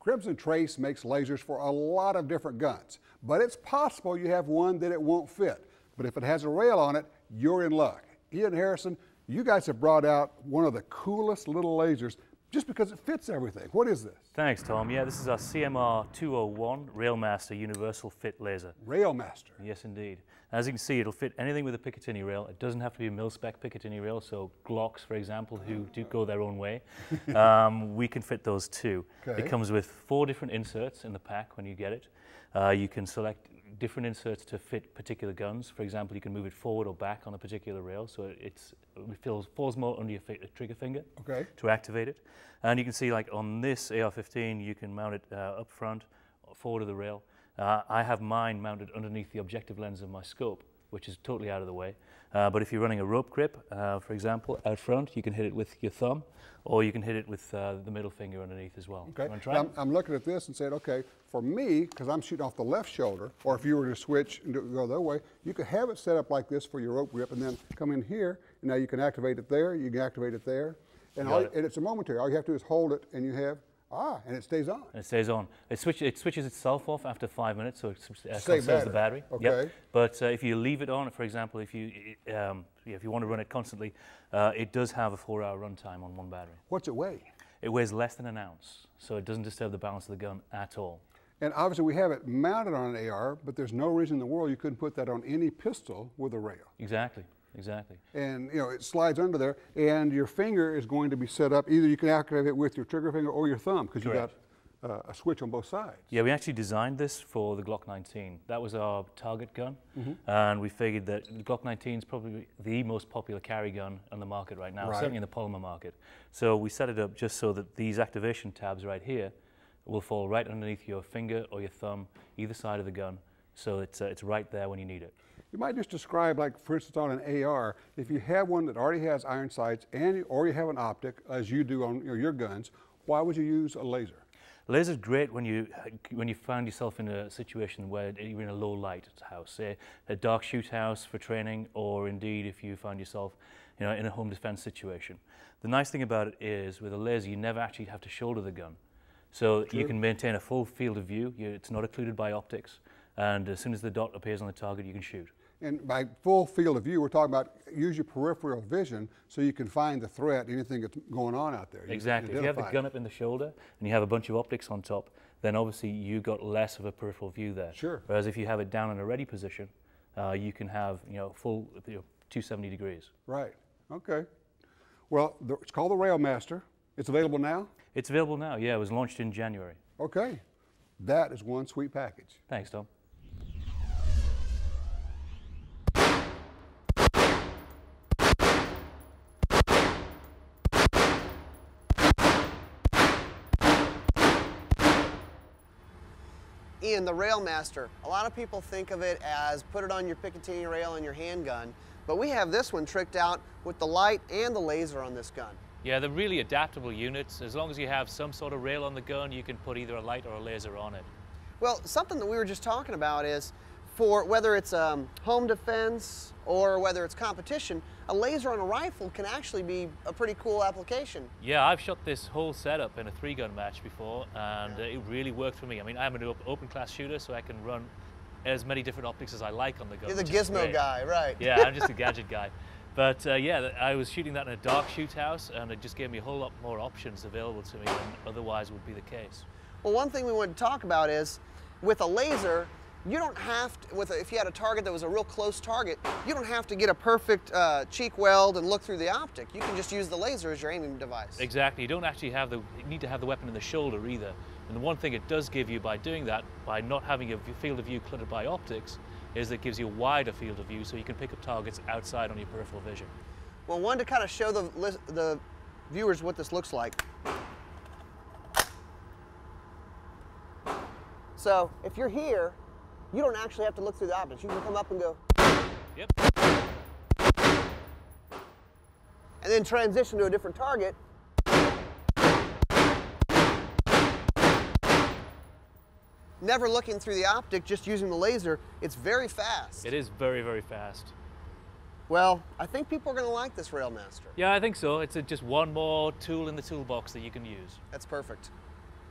Crimson Trace makes lasers for a lot of different guns, but it's possible you have one that it won't fit. But if it has a rail on it, you're in luck. Ian Harrison, you guys have brought out one of the coolest little lasers just because it fits everything. What is this? Thanks, Tom. Yeah, this is our CMR 201 Railmaster Universal Fit Laser. Railmaster. Yes, indeed. As you can see, it'll fit anything with a picatinny rail. It doesn't have to be a mil-spec picatinny rail, so Glocks, for example, who do go their own way, we can fit those too. Okay. It comes with 4 different inserts in the pack when you get it. You can select different inserts to fit particular guns. For example, you can move it forward or back on a particular rail, so it falls more under your trigger finger to activate it. And you can see, like on this AR-15, you can mount it up front, forward of the rail. I have mine mounted underneath the objective lens of my scope, which is totally out of the way. But if you're running a rope grip, for example, out front, you can hit it with your thumb, or you can hit it with the middle finger underneath as well. Okay. I'm looking at this and saying, okay, for me, because I'm shooting off the left shoulder, or if you were to switch and go the other way, you could have it set up like this for your rope grip, and then come in here, and now you can activate it there, you can activate it there, and it's a momentary. All you have to do is hold it, and you have and it stays on. It stays on. It switches itself off after 5 minutes, so it conserves the battery. Okay. Yep. But if you leave it on, for example, if you want to run it constantly, it does have a 4-hour runtime on one battery. What's it weigh? It weighs less than an ounce, so it doesn't disturb the balance of the gun at all. And obviously we have it mounted on an AR, but there's no reason in the world you couldn't put that on any pistol with a rail. Exactly. Exactly. And it slides under there, and your finger is going to be set up. Either you can activate it with your trigger finger or your thumb, because you've got a switch on both sides. Yeah, we actually designed this for the Glock 19. That was our target gun, and we figured that the Glock 19 is probably the most popular carry gun on the market right now, certainly in the polymer market. So we set it up just so that these activation tabs right here will fall right underneath your finger or your thumb, either side of the gun, so it's right there when you need it. You might just describe, like for instance on an AR, if you have one that already has iron sights or you have an optic, as you do on your guns, why would you use a laser? Laser's great when you find yourself in a situation where you're in a low light house, say a dark shoot house for training, or indeed if you find yourself in a home defense situation. The nice thing about it is with a laser you never actually have to shoulder the gun. So you can maintain a full field of view, it's not occluded by optics, and as soon as the dot appears on the target you can shoot. And by full field of view, we're talking about use your peripheral vision so you can find the threat, anything that's going on out there. Exactly. If you have the gun up in the shoulder and you have a bunch of optics on top, then obviously you got less of a peripheral view there. Sure. Whereas if you have it down in a ready position, you can have full 270 degrees. Right. Okay. Well, it's called the Railmaster. It's available now? It's available now. Yeah, it was launched in January. Okay. That is one sweet package. Thanks, Tom. Ian, the Railmaster, a lot of people think of it as put it on your Picatinny rail in your handgun, but we have this one tricked out with the light and the laser on this gun. Yeah, they're really adaptable units. As long as you have some sort of rail on the gun, you can put either a light or a laser on it. Well, something that we were just talking about is for whether it's home defense or whether it's competition, a laser on a rifle can actually be a pretty cool application. Yeah, I've shot this whole setup in a 3-gun match before, and it really worked for me. I mean, I'm an open class shooter, so I can run as many different optics as I like on the gun. You're the gizmo guy, right? Yeah, I'm just a gadget guy. But yeah, I was shooting that in a dark shoot house, and it just gave me a whole lot more options available to me than otherwise would be the case. Well, one thing we wanted to talk about is with a laser, you don't have to, if you had a target that was a real close target, you don't have to get a perfect cheek weld and look through the optic. You can just use the laser as your aiming device. Exactly. You don't actually need to have the weapon in the shoulder either. And the one thing it does give you by doing that, by not having your field of view cluttered by optics, is it gives you a wider field of view so you can pick up targets outside on your peripheral vision. Well, one to kind of show the viewers what this looks like. So if you're here, you don't actually have to look through the optics. You can come up and go. Yep. And then transition to a different target. Never looking through the optic, just using the laser. It's very fast. It is very, very fast. Well, I think people are going to like this Railmaster. Yeah, I think so. It's just one more tool in the toolbox that you can use. That's perfect.